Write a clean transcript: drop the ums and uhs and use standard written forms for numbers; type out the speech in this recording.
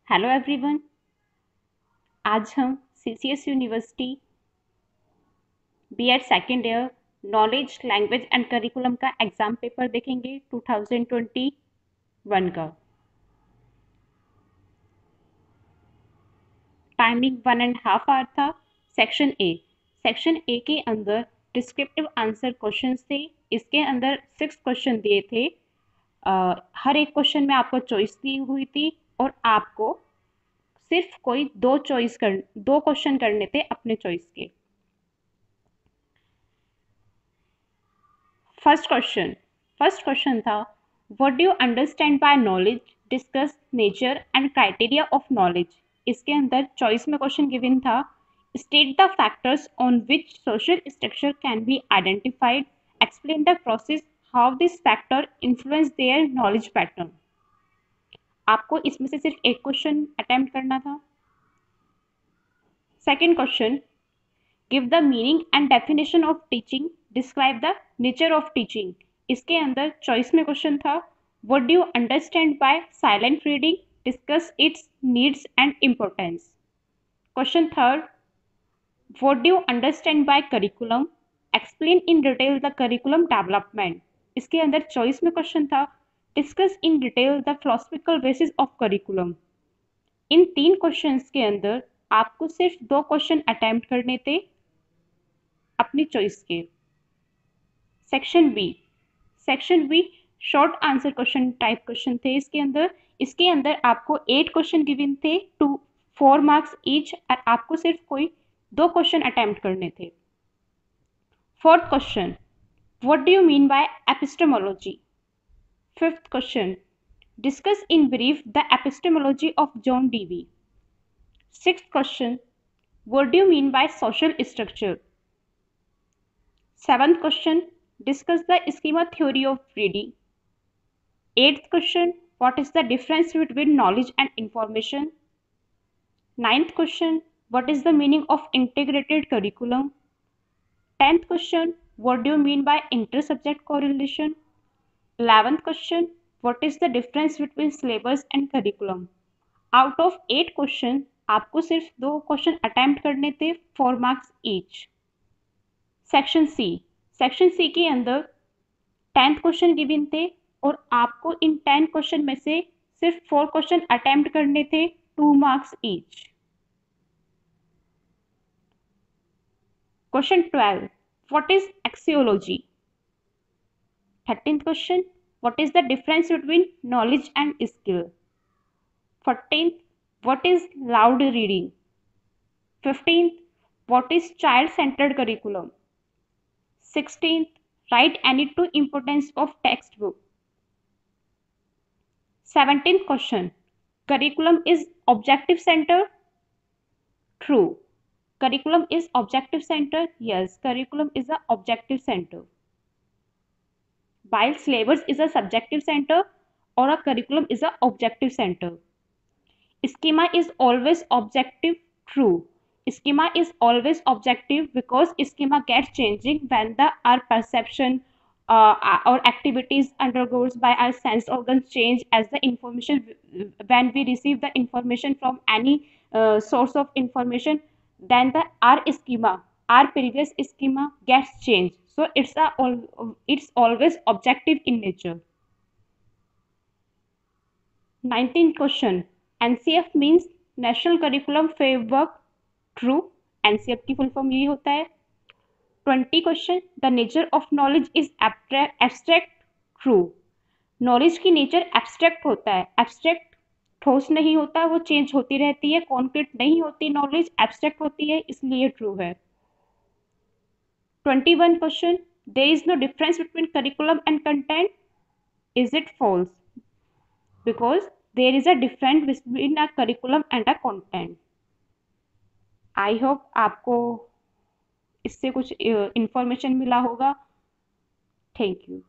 Hello everyone. आज हम CCS university BEd second year knowledge language and curriculum का exam paper देखेंगे 2021 का। टाइमिंग 1.5 आवर था। सेक्शन ए के अंदर डिस्क्रिप्टिव आंसर क्वेश्चंस थे। इसके अंदर 6 क्वेश्चन दिए थे। हर एक क्वेश्चन में आपको चॉइस दी हुई थी और आपको सिर्फ कोई दो क्वेश्चन करने थे अपने चॉइस के। फर्स्ट क्वेश्चन था, what do you understand by knowledge, discuss nature and criteria of knowledge. इसके अंदर चॉइस में क्वेश्चन गिवन था, state the factors on which social structure can be identified, explain the process how this factor influence their knowledge pattern. आपको इसमें से सिर्फ एक question attempt करना था। Second question, give the meaning and definition of teaching, describe the nature of teaching. इसके अंदर choice में क्वेश्चन था, what do you understand by silent reading, discuss it's needs and importance. Question third, what do you understand by curriculum, explain in detail the curriculum development. इसके अंदर choice में question था, discuss in detail the philosophical basis of curriculum. In 3 questions के अंदर आपको सिर्फ 2 question attempt करने थे अपनी चॉइस के। Section B short answer question type question थे। इसके अंदर आपको 8 क्वेश्चन गिवन थे टू 4 मार्क्स ईच और आपको सिर्फ कोई 2 क्वेश्चन अटेम्प्ट करने थे। Fourth question, what do you mean by epistemology. Fifth question, discuss in brief the epistemology of John Dewey. Sixth question, what do you mean by social structure. Seventh question, discuss the schema theory of reading. Eighth question, what is the difference between knowledge and information? Ninth question, what is the meaning of integrated curriculum? 10th question, what do you mean by inter-subject correlation? 11th question, what is the difference between syllabus and curriculum? Out of 8 question, आपको सिर्फ 2 question attempt करने थे 4 marks each. Section C के अंदर 10th question given थे और आपको इन 10 question में से सिर्फ 4 क्वेश्चन अटेम्प्ट करने थे 2 marks each. Question 12, what is axiology. 13th question, what is the difference between knowledge and skill. 14th, what is loud reading. 15th, what is child centred curriculum. 16th, write any 2 importance of textbook. 17th question, curriculum is objective center. True. Curriculum is objective center. Yes, curriculum is a objective center. While syllabus is a subjective center or a curriculum is a objective center. Schema is always objective. True. Schema is always objective because schema gets changing when our perception or activities undergoes by our sense organs change as the information, when we receive the information from any source of information, then our previous schema gets changed. So it's always objective in nature. 19th question, NCF means National Curriculum Framework. True, NCF की full form यही होता है। 20 question, the nature of knowledge is abstract. True, knowledge की nature abstract होता है। Abstract ठोस नहीं होता, वो चेंज होती रहती है, कॉन्क्रीट नहीं होती, नॉलेज एब्स्ट्रैक्ट होती है, इसलिए ट्रू है। 21 question, there is no difference between curriculum and content. Is it false, because there is a difference between a curriculum and a content. I hope आपको इससे कुछ इंफॉर्मेशन मिला होगा। Thank you.